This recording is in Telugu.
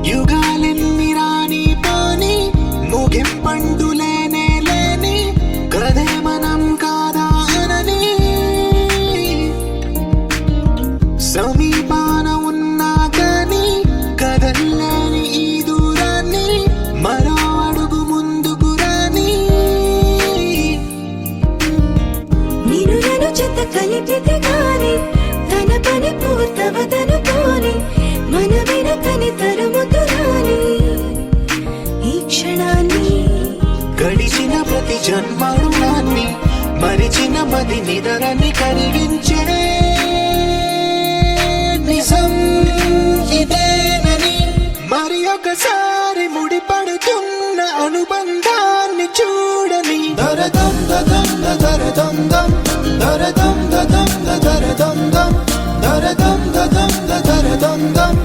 యుగాలెన్ని రాని పాని ముగింపండులేనే లేని కదే మనం కాదా అనని సమీపాన ఉన్నా కానీ కదల్లేని ఈ దూరాన్ని మరో అడుగు ముందుకు రాని నేను నన్ను చెత్త కలిపితే గాని తన పని పూర్తవదనుకోని మన వెనకని తరుముతురాని ఈ క్షణాన్ని గడిచిన ప్రతి జన్మరుణాన్ని మరిచిన మది నిదరని కరిగించే నిజం ఇదేనని మరి ఒకసారి ముడిపడుతున్న అనుబంధాన్ని చూడని దరదం దదం దరదం దం దరదం దదం దరదం దం దరదం దదం దరదం దం